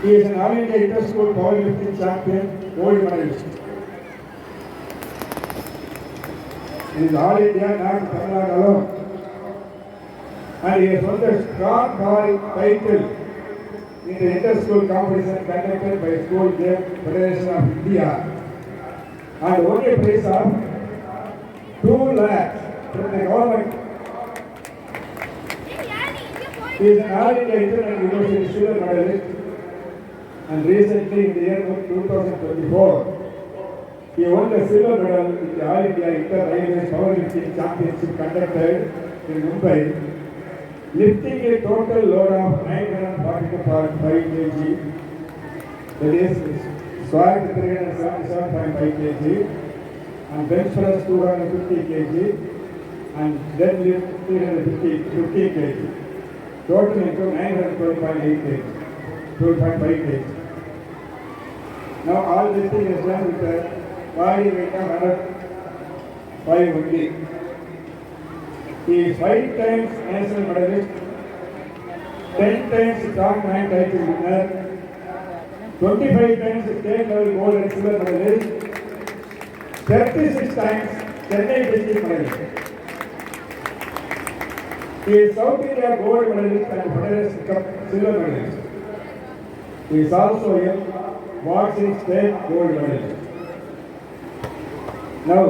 He is an All India Inter-School Powerlifting Champion, gold medalist. He is All India, not Tamil Nadu alone. And he has won the strong ball title in the Inter-School competition conducted by School Game Federation of India. And won a prize of 2 lakhs from the government. He is an All India International University silver medalist. And recently in the year 2024, he won the silver medal in the All India Inter-Railway Powerlifting Championship conducted in Mumbai, lifting a total load of 942.5 kg, that is squat 377.5 kg, and bench press 250 kg, and deadlift 350 kg, total into 912.8 kg. 12.5 kg. Now all this thing is done with a body weight of 105 only. He is 5 times national medalist, 10 times strongman title winner, 25 times state level gold and silver medalist, 36 times Chennai district medalist. He is South India gold medalist and Federation Cup silver medalist. He is also a boxing state gold medalist. Now,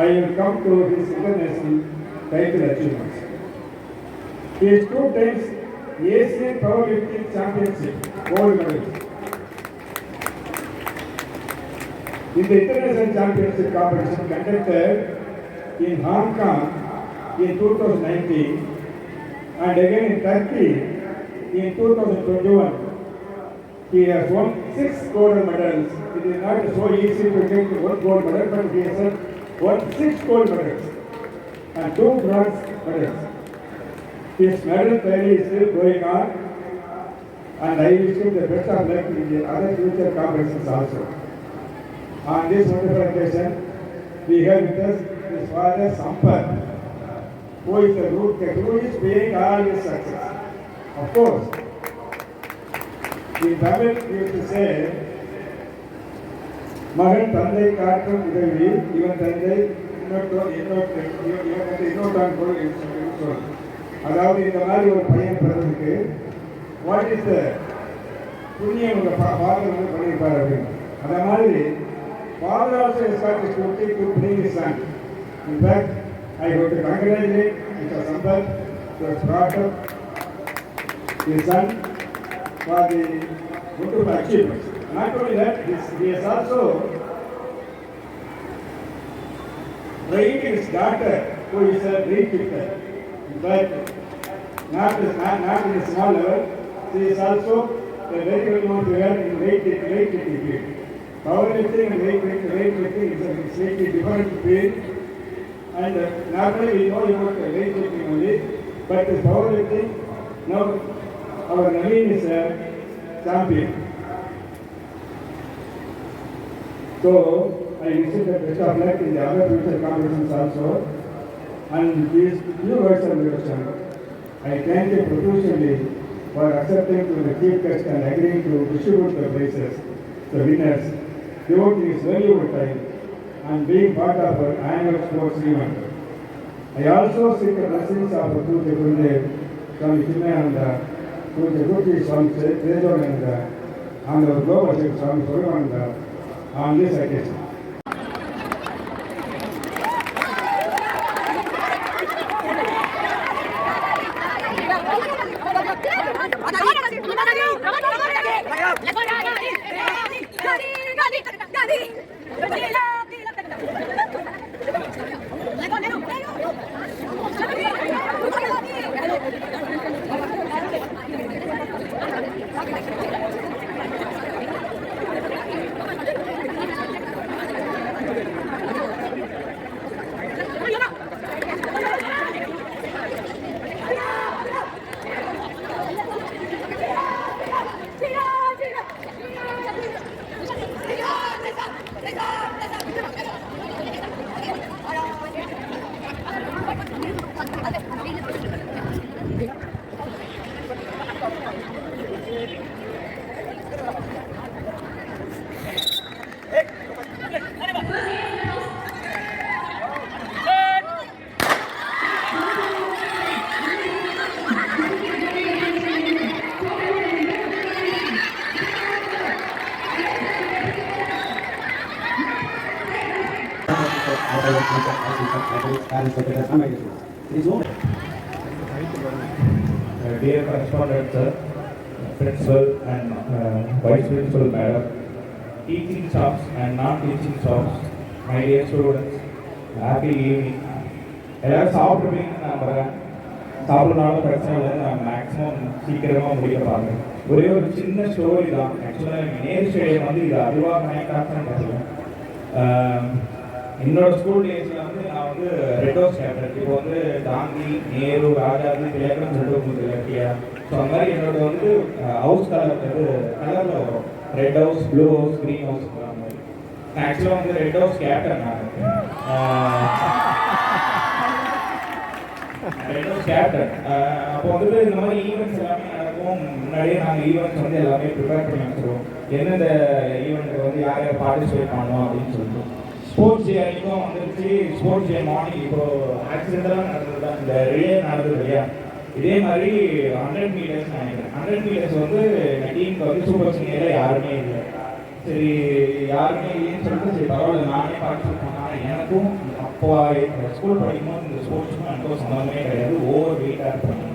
I will come to his international title achievements. He is 2 times Asian Powerlifting Championship gold medalist. In the international championship competition conducted in Hong Kong in 2019 and again in Turkey in 2021, he has won 6 gold medals. It is not so easy to get 1 gold medal, but he has won 6 gold medals and 2 bronze medals. His medal tally is still going on, and I wish him the best of luck in the other future competitions also. On this wonderful occasion, we have with us his father Sampath, who is the root who is behind all his success. Of course, in Tamil we used to say, Magan Tandai Kartham Udavi, even Tandai, இன்னொருத்தான் பொருள் சொல். அதாவது இந்த மாதிரி ஒரு பையன் பிறந்ததுக்கு what is the புண்ணியம் உங்கள் ஃபாதர் வந்து பண்ணியிருப்பார் அப்படின்னு. அந்த மாதிரி father also establish to bring his son. In fact, I want to congratulate Mr. Sampath who has brought up his son for the wonderful achievements. Not only that, he has also trained his daughter, who is a weightlifter. In fact, not in a small level, she is also a very well known player in weightlifting field. Powerlifting and weightlifting is a slightly different field, and normally we know about weightlifting only, but powerlifting, now our Naveen is a champion. So I wish you the best of luck in the other future competitions also. And these few words of introduction, I thank you profusely for accepting to the chief guest and agreeing to distribute the prizes, the winners, devoting his valuable time and being part of our annual sports event. I also seek the blessings of Puja Gurudev, Swami Chinmayananda, Puja Guruji Swami Tejananda, and our global Chief Swami Surumananda on this occasion. Dear correspondent sir, principal and vice principal madam, teaching staffs and non-teaching staffs, my dear students, happy evening. எல்லாரும் சாப்பிட்ருப்பீங்கன்னு நம்புகிறேன். சாப்பிட்றதுனால பிரச்சனை இல்லை, நான் maximum சீக்கிரமாக முடிக்க பாருங்கள். ஒரே ஒரு சின்ன ஸ்டோரி தான். ஆக்சுவலாக எனக்கு நேரு ஸ்டேடியம் வந்து இது அதுவாக கனெக்ட் ஆகுன்னு தெரியல. என்னோட ஸ்கூல் டேஸில் வந்து நான் வந்து ரெட் ஹவுஸ் கேப்டன். இப்போ வந்து காந்தி, நேரு, ராஜாஜி, திலகர் சொல்லிட்டு உங்களுக்கு இலக்கியா. ஸோ அந்த மாதிரி என்னோட வந்து ஹவுஸ் கலர் வந்து கலரில் வரும். Red house, blue house, green house மாதிரி. ஆக்சுவலாக வந்து ரெட் ஹவுஸ் கேப்டன் நான். Red house captain. அப்போ வந்துட்டு இந்த மாதிரி ஈவெண்ட்ஸ் எல்லாமே நடக்கும். முன்னாடியே நாங்கள் ஈவெண்ட்ஸ் வந்து எல்லாமே ப்ரிப்பேர் பண்ணி வச்சுருவோம். எந்தெந்த ஈவெண்ட்டுக்கு வந்து யார் யார் பார்ட்டிசிபேட் பண்ணணும் அப்படின்னு சொல்லிட்டு. ஸ்போர்ட்ஸ் டே அன்றைக்கும் வந்துருச்சு. ஸ்போர்ட்ஸ் டே மார்னிங் இப்போ ஆக்சிடென்டலாக நடந்தது தான் இந்த ரிலே நடந்தது இல்லையா. இதே மாதிரி 100 மீட்டர்ஸ் நினைக்கிறேன். 100 மீட்டர்ஸ் வந்து எங்கள் டீமுக்கு வந்து சூப்பர் சீனியரில் யாருமே இல்லை. சரி யாருமே இல்லைன்னு சொல்லிட்டு சரி பரவாயில்ல நானே பார்ட்டிசிபேட் பண்ணேன். எனக்கும் அப்போ ஸ்கூல் படிக்கும்போது இந்த ஸ்போர்ட்ஸுக்கும் எனக்கும் சம்மந்தமே கிடையாது. ஓவர் வெயிட்டாக இருப்பாங்க.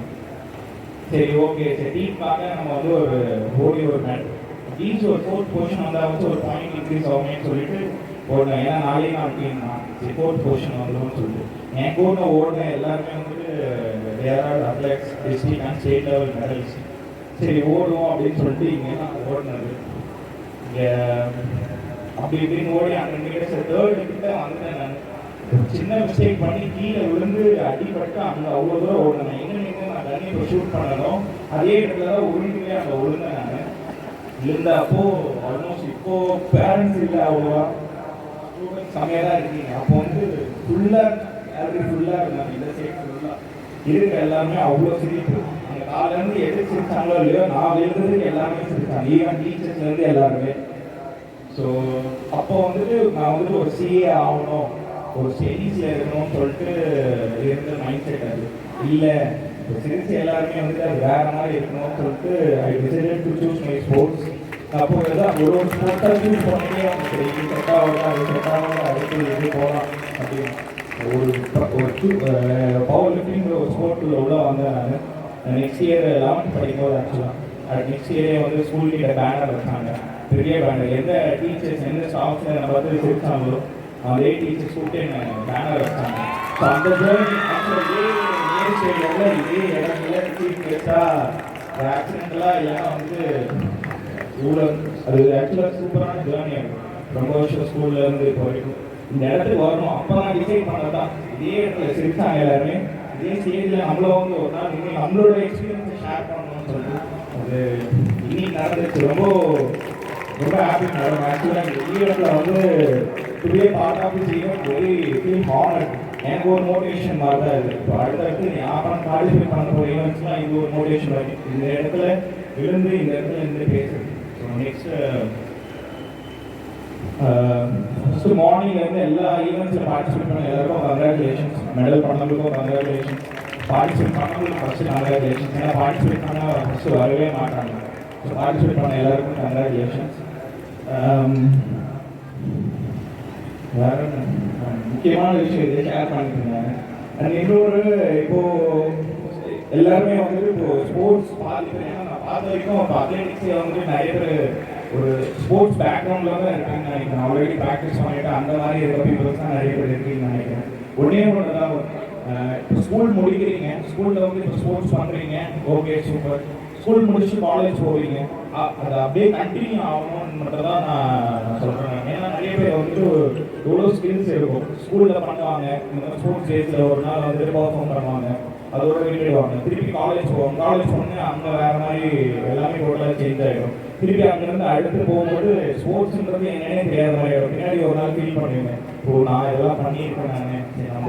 சரி ஓகே சரி டீமுக்காக நம்ம வந்து ஒரு ஒரு மேட்ச் டீம்ஸ் ஒரு 4th பொசிஷன் வந்தால் ஒரு பாயிண்ட் இன்க்ரீஸ் ஆகும்னு சொல்லிட்டு ஓடினேன். ஏன்னா நாளே நான் டீம் தான் 4th பொசிஷன் வந்துடும் சொல்லிட்டு என் கூட ஓடினேன். எல்லாருமே வந்துட்டு தேராட் athletes district and state level medals. சரி ஓடுவோம் அப்படின்னு சொல்லிட்டு இங்கே தான் ஓடினது. இங்கே அப்படி இப்படின்னு ஓடி 100 மீட்டர்ஸ் 3rd கிட்ட வந்துட்டேன். நான் சின்ன மிஸ்டேக் பண்ணி கீழே விழுந்து அடிபட்டு அங்கே அவ்வளோ தூரம் ஓடினேன். எங்கே நான் தண்ணி இப்போ ஷூட் பண்ணணும் அதே இடத்துல தான் உருண்டுமே அங்கே விழுந்தேன். நான் விழுந்தப்போ ஆல்மோஸ்ட் இப்போது பேரண்ட்ஸ் இல்லை அவ்வளோவா, ஸ்டூடெண்ட்ஸ் செம்மையாக தான் இருக்கீங்க. அப்போ வந்து ஃபுல்லாக இருந்தாங்க. இந்த சைட் ஃபுல்லாக இருக்க எல்லாருமே அவ்வளோ சிரிப்பு. அந்த காலேருந்து எது சிரிச்சாங்களோ இல்லையோ நான் எழுதுறதுக்கு எல்லாருமே சிரிச்சாங்க. ஈவன் டீச்சர்ஸ்லேருந்து எல்லாருமே. ஸோ அப்போ வந்துட்டு நான் வந்துட்டு ஒரு சிஏ ஆகணும், ஒரு ஸ்டடீஸில் இருக்கணும்னு சொல்லிட்டு இருந்த மைண்ட் செட். அது இல்லை சிரிச்சு எல்லாருமே வந்துட்டு அது வேற மாதிரி இருக்கணும்னு சொல்லிட்டு I decided to choose my sports. அப்போ எதாவது ஒரு ஸ்போர்ட்டாக சூஸ் பண்ணிட்டே வந்துட்டு இது செட் ஆகலாம் அது செட் ஆகலாம் அடுத்து இது போகலாம் அப்படின்னு ஒரு பவர் லிஃப்டிங் ஒரு ஸ்போர்ட்டில் உள்ள வந்தேன். நான் நெக்ஸ்ட் இயர் 11th படிக்கும்போது ஆக்சுவலாக நெக்ஸ்ட் இயரே வந்து ஸ்கூல் கிட்ட பேனர் வச்சாங்க. பெரிய பேனர் எந்த டீச்சர்ஸ் எந்த ஸ்டாஃப்ஸ் நம்ம பார்த்து சிரிச்சாங்களோ அதே டீச்சர்ஸ் கூப்பிட்டு என்ன பேனர் வச்சாங்க. ஸோ அந்த ஜேர்னி ஆக்சுவலாக இதே ஸ்டேடியமில் இதே இடத்துல சீஃப் கெஸ்ட்டாக ஆக்சிடென்டெல்லாம் இல்லைன்னா வந்து இவ்வளோ அது ஆக்சுவலாக சூப்பரான ஜேர்னி. ஆகும் ரொம்ப வருஷம் ஸ்கூல்ல இருந்து இப்போ வரைக்கும் இந்த இடத்துக்கு வரணும். அப்போ தான் டிசைட் பண்ணதான் இதே இடத்துல சிரிச்சாங்க எல்லாருமே. இதே ஸ்டேஜில் நம்மளும் வந்து ஒரு நாள் இன்னைக்கு நம்மளோட எக்ஸ்பீரியன்ஸை ஷேர் பண்ணணும்னு சொல்லிட்டு அது இன்னைக்கு நடந்துச்சு. ரொம்ப ரொம்ப ஹாப்பி மேடம். ஆக்சுவலாக இந்த ஈவெண்ட்டில் வந்து today part of this event very feel honoured. எனக்கு ஒரு மோட்டிவேஷன் மாதிரி தான் இருக்குது. இப்போ அடுத்தடுத்து அப்புறம் பார்ட்டிசிபேட் பண்ண போகிற ஈவெண்ட்ஸ்லாம் இது ஒரு மோட்டிவேஷன் ஆகி இந்த இடத்துல விழுந்து இந்த இடத்துல இருந்து பேசுது. ஸோ நெக்ஸ்ட்டு ஃபஸ்ட்டு மார்னிங்லேருந்து எல்லா ஈவெண்ட்ஸில் பார்ட்டிசிபேட் பண்ண எல்லாருக்கும் கங்க்ராச்சுலேஷன்ஸ். மெடல் பண்ணவங்களுக்கும் கங்க்ராச்சுலேஷன்ஸ். பார்ட்டிசிபேட் பண்ணவங்களுக்கு ஃபஸ்ட்டு கங்க்ராச்சுலேஷன்ஸ். ஏன்னா பார்ட்டிசிபேட் பண்ண ஃபஸ்ட்டு வரவே மாட்டாங்க. ஸோ பார்ட்டிசிபேட் பண்ண எல்லாருக்கும் கங்க்ராச்சுலேஷன்ஸ். வேறு முக்கியமான விஷயம் இதை ஷேர் பண்ணிட்டு இருந்தாங்க. அண்ட் இன்னொரு இப்போது எல்லாருமே வந்துட்டு இப்போது ஸ்போர்ட்ஸ் பார்த்துக்கிறேன். நான் பார்த்த வரைக்கும் இப்போ அத்லெட்டிக்ஸில் வந்துட்டு நிறைய பேர் ஒரு ஸ்போர்ட்ஸ் பேக்ரவுண்டில் தான் இருக்கீங்கன்னு நினைக்கிறேன். ஆல்ரெடி ப்ராக்டிஸ் பண்ணிட்டு அந்த மாதிரி இருக்க பீப்புள்ஸ் தான் நிறைய பேர் இருக்கீங்கன்னு நினைக்கிறேன். ஒன்றே ஒன்று தான் இப்போ ஸ்கூல் முடிக்கிறீங்க, ஸ்கூலில் வந்து இப்போ ஸ்போர்ட்ஸ் பண்ணுறீங்க, ஓகே சூப்பர். ஸ்கூல் முடிச்சுட்டு காலேஜ் போவீங்க, அது அப்படியே கண்டினியூ ஆகணும்னு மட்டும் தான் நான் சொல்கிறேன். ஏன்னா நிறைய பேர் வந்துட்டு எவ்வளோ ஸ்கில்ஸ் இருக்கும் ஸ்கூலில் பண்ணுவாங்க. இந்த மாதிரி ஸ்போர்ட்ஸ் டேஸில் ஒரு நாள் வந்துட்டு பர்ஃபார்ம் பண்ணுவாங்க, அதோட விட்டுடுவாங்க. திருப்பி காலேஜ் போவாங்க, காலேஜ் போனோன்னே அங்கே வேறு மாதிரி எல்லாமே டோட்டலாக சேஞ்ச் ஆகிடும். திருப்பி அங்கேருந்து அடுத்து போகும்போது ஸ்போர்ட்ஸுன்றது என்னன்னே தெரியாத மாதிரி ஆகிடும். பின்னாடி ஒரு நாள் ஃபீல் பண்ணுவீங்க, இப்போ நான் இதெல்லாம் பண்ணியிருக்கேன், நான் நம்ம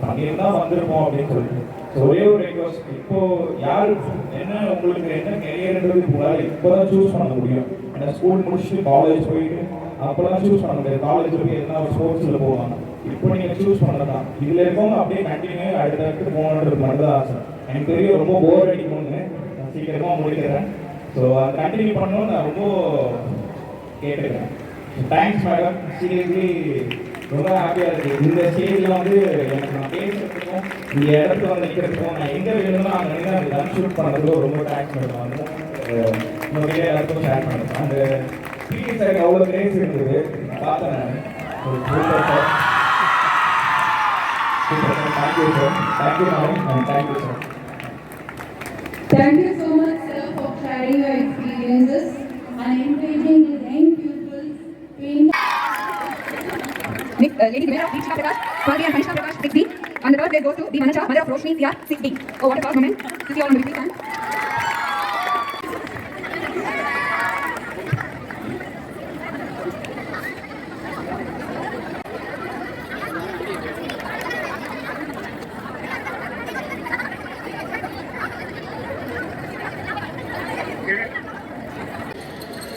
பண்ணியிருந்தா வந்திருப்போம் அப்படின்னு சொல்லிட்டு. ஸோ ஒரே ஒரு ரெக்வஸ்ட், இப்போது யார் என்ன உங்களுக்கு என்ன கெரியர்ன்றது உங்களால் இப்போ தான் சூஸ் பண்ண முடியும். ஏன்னா ஸ்கூல் முடிச்சுட்டு காலேஜ் போயிட்டு அப்போலாம் சூஸ் பண்ண முடியாது. காலேஜ் போய் எதனா ஒரு ஸ்போர்ட்ஸில் போவாங்க. இப்போ நீங்கள் சூஸ் பண்ணலாம். இதில் இருக்கவங்க அப்படியே கண்டினியூ அடுத்தடுத்து போகணுன்றது மட்டும் தான் ஆசை. எனக்கு தெரியும் ரொம்ப போர் அடிக்கணும்னு, நான் சீக்கிரமாக முடிக்கிறேன். ஸோ அதை கண்டினியூ பண்ணணும்னு நான் ரொம்ப கேட்டுக்கிறேன். Thanks madam. சீரியஸ்லி ரொம்ப ஹாப்பியாக இருக்குது. இந்த ஸ்டேஜில் வந்து எனக்கு நான் பேசுறதுக்கும் இந்த இடத்துல வந்து நிற்கிறதுக்கும் நான் எங்கே வேணுமோ அங்கே நின்று அந்த கன் ஷூட் பண்ணுறதுக்கும் ரொம்ப தேங்க்ஸ் பண்ணுவாங்க. உங்கள்கிட்ட எல்லாருக்கும் ஷேர் பண்ணுறேன். அந்த பிடி சாருக்கு அவ்வளோ கிரேஸ் இருந்தது பார்த்தேன் நான். ஒரு super sir, super sir. Thank you sir, thank you madam, and thank you sir. Thank you so much, sir, for sharing your experiences and encouraging the young pupils in Next, ladies winner of Deepshika Prakash, Swati and Kanishka Prakash, 6D. And the third place goes to the Manacha, mother of Roshni, CR, 6D. Oh, what a proud moment. This is all on the repeat.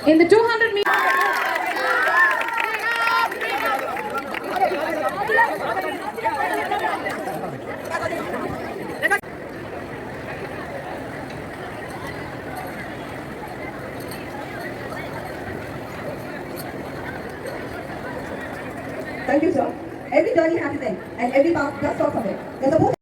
in the 200 meters. Thank you, sir. Every journey has its end, and every path does start somewhere. You're supposed